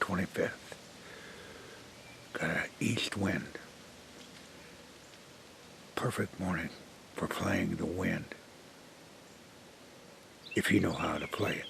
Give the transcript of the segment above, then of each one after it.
25th. Got an east wind. Perfect morning for playing the wind, if you know how to play it.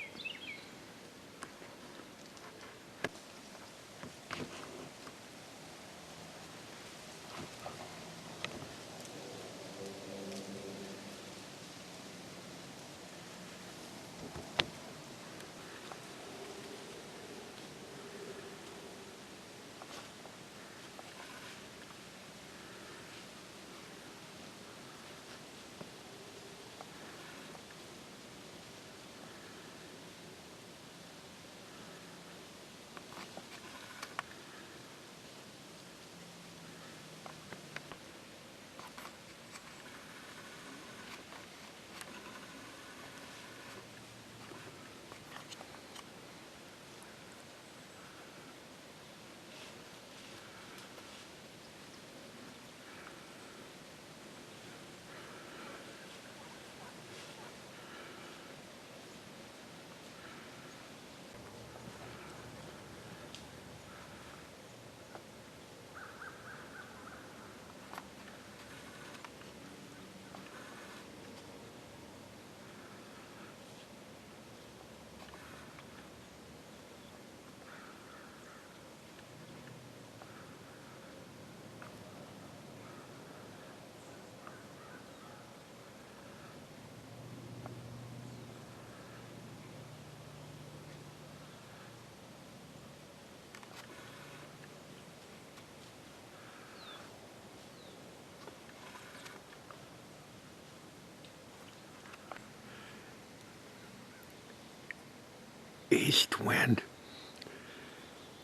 East wind.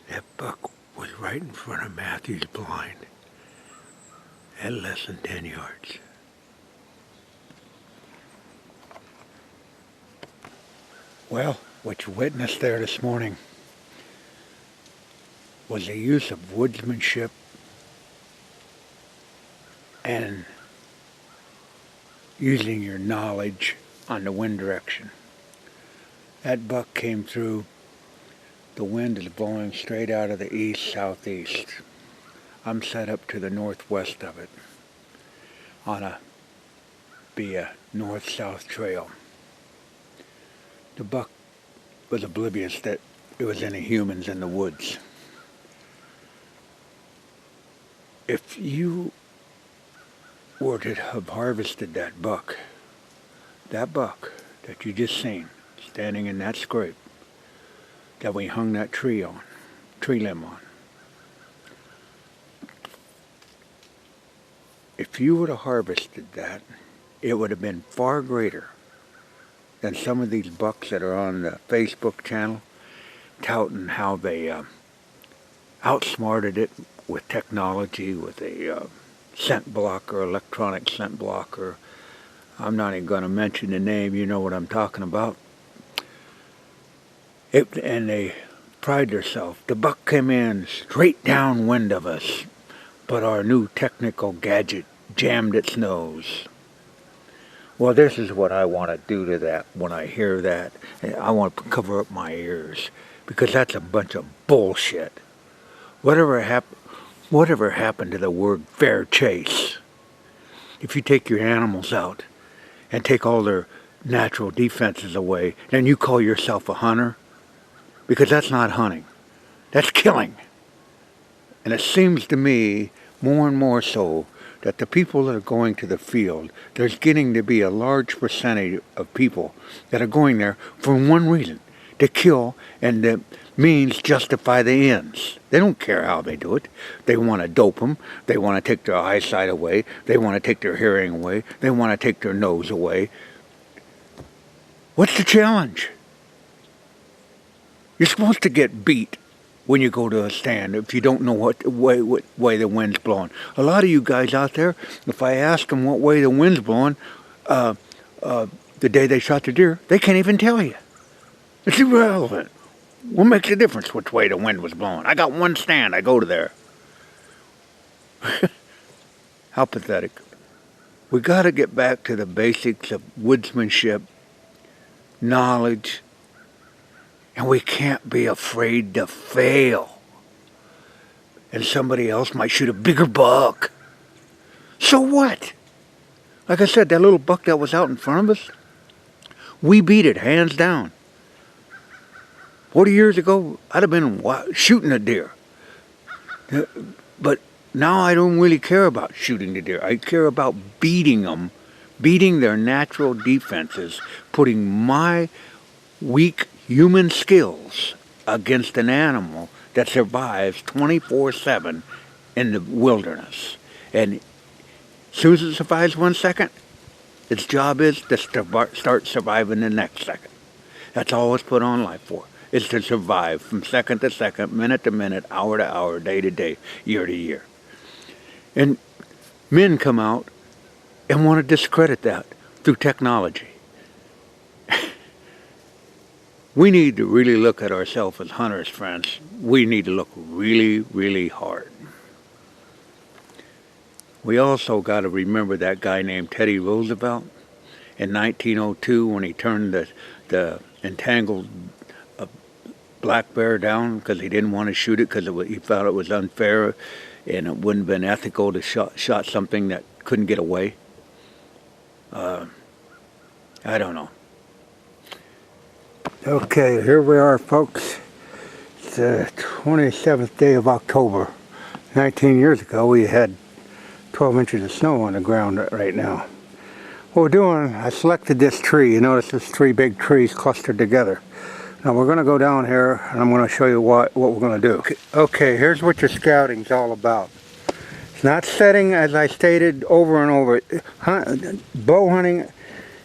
That buck was right in front of Matthew's blind at less than 10 yards. Well, what you witnessed there this morning was the use of woodsmanship and using your knowledge on the wind direction. That buck came through. The wind is blowing straight out of the east-southeast. I'm set up to the northwest of it on a north-south trail. The buck was oblivious that there was any humans in the woods. If you were to have harvested that buck that you just seen, standing in that scrape that we hung that tree limb on. If you would have harvested that, it would have been far greater than some of these bucks that are on the Facebook channel touting how they outsmarted it with technology, with a scent blocker, electronic scent blocker. I'm not even going to mention the name, you know what I'm talking about. And they pride themselves. The buck came in straight downwind of us, but our new technical gadget jammed its nose. Well, this is what I want to do to that when I hear that. I want to cover up my ears, because that's a bunch of bullshit. Whatever happened to the word fair chase? If you take your animals out and take all their natural defenses away, then you call yourself a hunter? Because that's not hunting. That's killing. And it seems to me, more and more so, that the people that are going to the field, there's getting to be a large percentage of people that are going there for one reason, to kill, and the means justify the ends. They don't care how they do it. They want to dope them. They want to take their eyesight away. They want to take their hearing away. They want to take their nose away. What's the challenge? You're supposed to get beat when you go to a stand if you don't know what way the wind's blowing. A lot of you guys out there, if I ask them what way the wind's blowing, the day they shot the deer, they can't even tell you. It's irrelevant. What makes a difference which way the wind was blowing? I got one stand, I go to there. How pathetic. We got to get back to the basics of woodsmanship, knowledge, And we can't be afraid to fail. And somebody else might shoot a bigger buck. So what? Like I said, that little buck that was out in front of us, we beat it hands down. 40 years ago, I'd have been shooting a deer. But now I don't really care about shooting the deer. I care about beating them, beating their natural defenses, putting my weak human skills against an animal that survives 24/7 in the wilderness. And as soon as it survives 1 second, its job is to start surviving the next second. That's all it's put on life for, is to survive from second to second, minute to minute, hour to hour, day to day, year to year. And men come out and want to discredit that through technology. We need to really look at ourselves as hunters, friends. We need to look really, really hard. We also got to remember that guy named Teddy Roosevelt in 1902 when he turned the entangled black bear down because he didn't want to shoot it because he felt it was unfair and it wouldn't have been ethical to shot something that couldn't get away. I don't know. Okay, here we are, folks. It's the 27th day of October. 19 years ago, we had 12 inches of snow on the ground right now. What we're doing, I selected this tree. You notice there's 3 big trees clustered together. Now we're going to go down here and I'm going to show you what we're going to do. Okay, here's what your scouting's all about. It's not setting, as I stated over and over. Bow hunting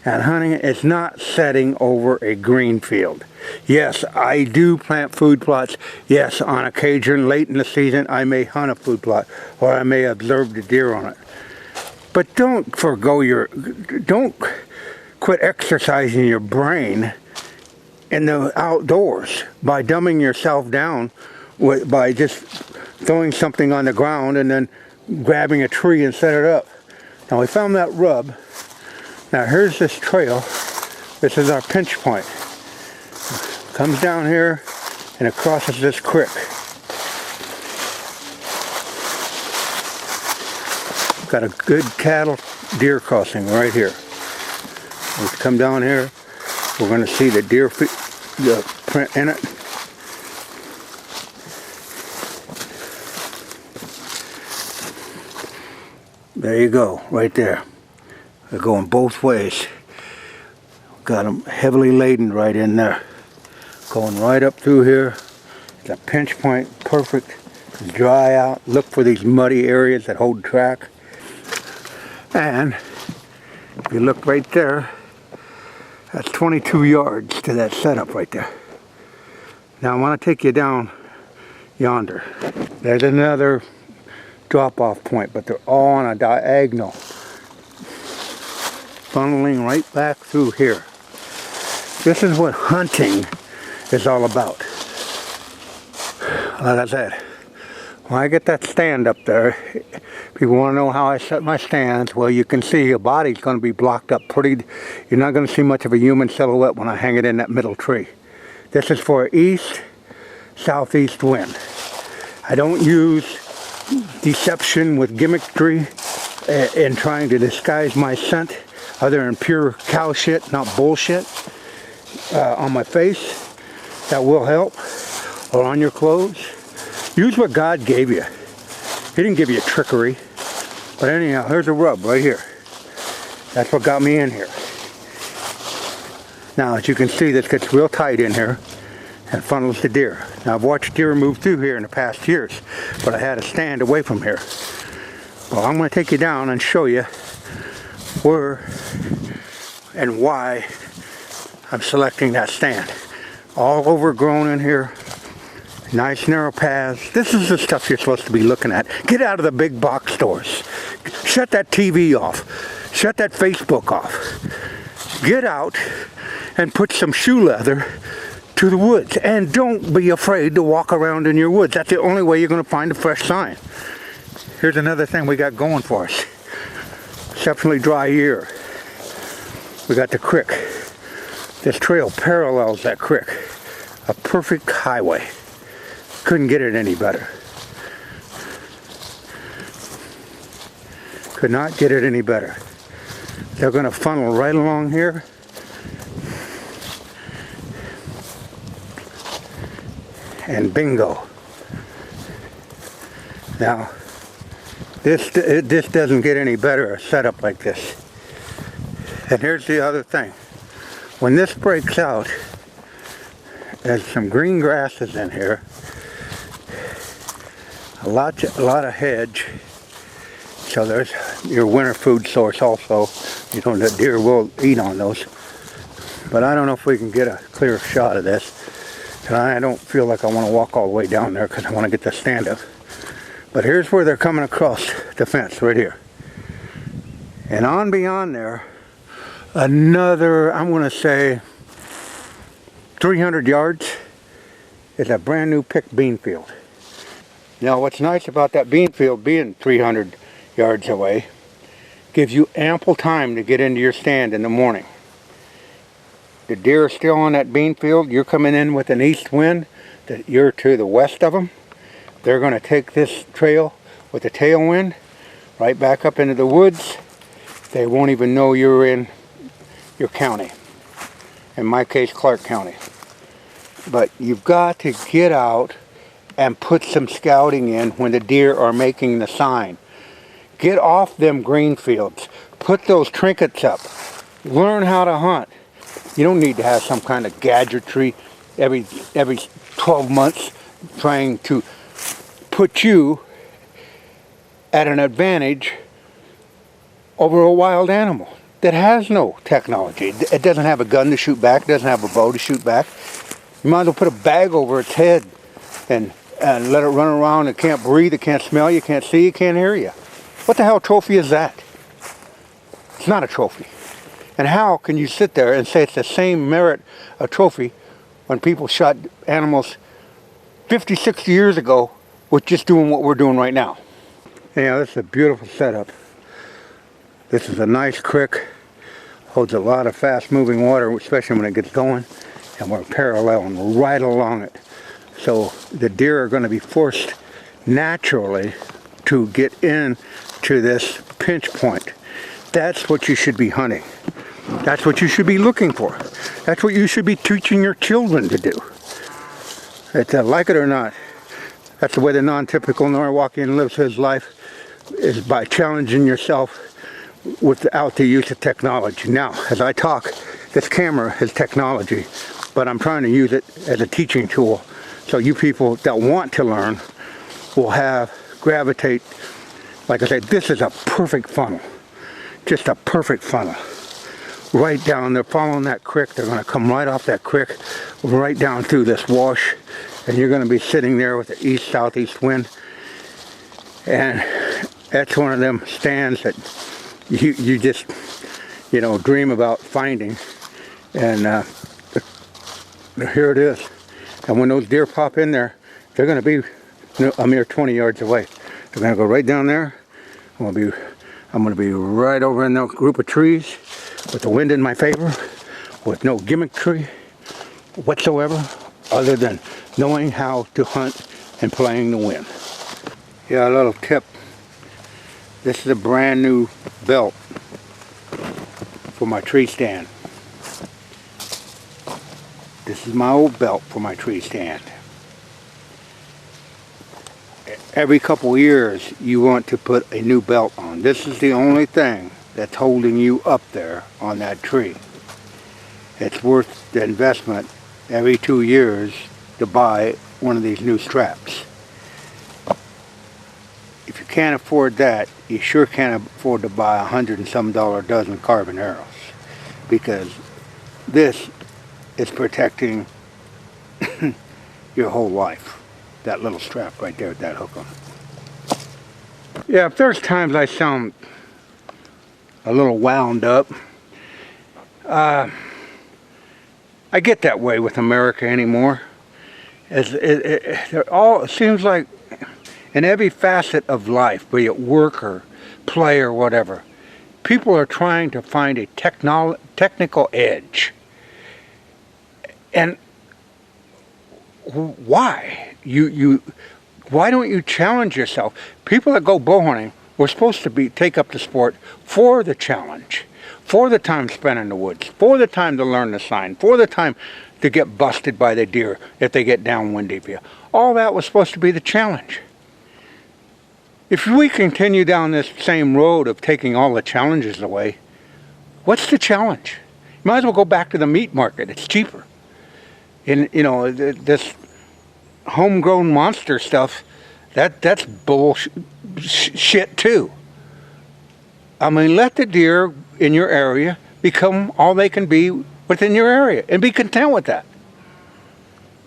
and hunting is not setting over a green field. Yes, I do plant food plots. Yes, on occasion, late in the season, I may hunt a food plot or I may observe the deer on it. But don't quit exercising your brain in the outdoors by dumbing yourself down by just throwing something on the ground and then grabbing a tree and set it up. Now we found that rub. Now here's this trail. This is our pinch point. Comes down here and it crosses this creek. Got a good cattle deer crossing right here. We come down here, we're going to see the deer the print in it. There you go, right there. They're going both ways. Got them heavily laden right in there. Going right up through here. The pinch point, perfect. Dry out. Look for these muddy areas that hold track. And if you look right there, that's 22 yards to that setup right there. Now I want to take you down yonder. There's another drop-off point, but they're all on a diagonal, funneling right back through here. This is what hunting is all about. Like I said, when I get that stand up there, people want to know how I set my stands. Well, you can see your body's going to be blocked up pretty. You're not going to see much of a human silhouette when I hang it in that middle tree. This is for east, southeast wind. I don't use deception with gimmickry in trying to disguise my scent other than pure cow shit, not bullshit, on my face. That will help. Or on your clothes. Use what God gave you. He didn't give you trickery. But anyhow, here's a rub right here. That's what got me in here. Now, as you can see, this gets real tight in here and funnels the deer. Now, I've watched deer move through here in the past years, but I had to stand away from here. Well, I'm going to take you down and show you where and why I'm selecting that stand. All overgrown in here. Nice narrow paths. This is the stuff you're supposed to be looking at. Get out of the big box stores. Shut that TV off. Shut that Facebook off. Get out and put some shoe leather to the woods. And don't be afraid to walk around in your woods. That's the only way you're going to find a fresh sign. Here's another thing we got going for us. Exceptionally dry year. We got the creek. This trail parallels that creek. A perfect highway. Couldn't get it any better. Could not get it any better. They're going to funnel right along here. And bingo. Now, this doesn't get any better, a setup like this. And here's the other thing. When this breaks out, there's some green grasses in here. A lot of hedge. So there's your winter food source also. You know, the deer will eat on those. But I don't know if we can get a clear shot of this. And I don't feel like I want to walk all the way down there because I want to get the stand up. But here's where they're coming across the fence, right here. And on beyond there, another, I'm going to say, 300 yards is a brand new picked bean field. Now what's nice about that bean field being 300 yards away, gives you ample time to get into your stand in the morning. The deer are still on that bean field. You're coming in with an east wind. You're to the west of them. They're going to take this trail with a tailwind right back up into the woods. They won't even know you're in your county. In my case, Clark County. But you've got to get out and put some scouting in when the deer are making the sign. Get off them green fields. Put those trinkets up. Learn how to hunt. You don't need to have some kind of gadgetry every 12 months trying to put you at an advantage over a wild animal that has no technology. It doesn't have a gun to shoot back. It doesn't have a bow to shoot back. You might as well put a bag over its head and let it run around. It can't breathe. It can't smell you. Can't see you. Can't hear you. What the hell trophy is that? It's not a trophy. And how can you sit there and say it's the same merit a trophy when people shot animals 50, 60 years ago with just doing what we're doing right now? Yeah, this is a beautiful setup. This is a nice creek. Holds a lot of fast moving water, especially when it gets going. And we're paralleling right along it. So the deer are going to be forced naturally to get into this pinch point. That's what you should be hunting. That's what you should be looking for. That's what you should be teaching your children to do. Like it or not, that's the way the non-typical Norwalkian lives his life, is by challenging yourself without the use of technology. Now, as I talk, this camera is technology, but I'm trying to use it as a teaching tool. So you people that want to learn will gravitate. Like I said, this is a perfect funnel. Just a perfect funnel. Right down, they're following that creek. They're going to come right off that creek, right down through this wash. And you're going to be sitting there with the east-southeast wind. And that's one of them stands that you just, you know, dream about finding. And here it is. And when those deer pop in there, they're going to be a mere 20 yards away. They're going to go right down there. I'm going to be right over in that group of trees with the wind in my favor, with no gimmickry whatsoever, other than knowing how to hunt and playing the wind. Yeah, a little tip. This is a brand new belt for my tree stand. This is my old belt for my tree stand. Every couple of years you want to put a new belt on. This is the only thing that's holding you up there on that tree. It's worth the investment every 2 years to buy one of these new straps. If you can't afford that, you sure can't afford to buy $100 and some dozen carbon arrows, because this is protecting your whole life. That little strap right there with that hook on it. Yeah, if there's times I sound a little wound up, I get that way with America anymore. It seems like in every facet of life, be it work or play or whatever, people are trying to find a technical edge. And why? Why don't you challenge yourself? People that go bow hunting were supposed to take up the sport for the challenge, for the time spent in the woods, for the time to learn the sign, for the time to get busted by the deer if they get downwind of you. All that was supposed to be the challenge. If we continue down this same road of taking all the challenges away, what's the challenge? You might as well go back to the meat market. It's cheaper. And, you know, this homegrown monster stuff, that's bullshit too. I mean, let the deer in your area become all they can be within your area and be content with that.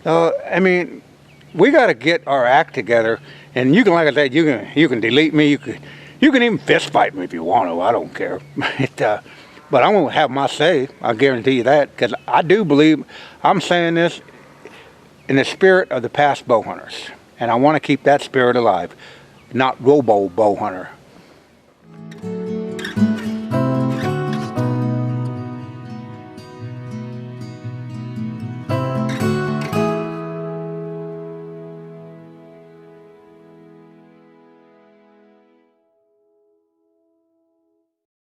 I mean, we got to get our act together. And you can, like I said, you can delete me. You can even fist fight me if you want to. I don't care. But I'm gonna have my say. I guarantee you that, because I do believe I'm saying this in the spirit of the past bow hunters, and I want to keep that spirit alive. Not robo bow hunter.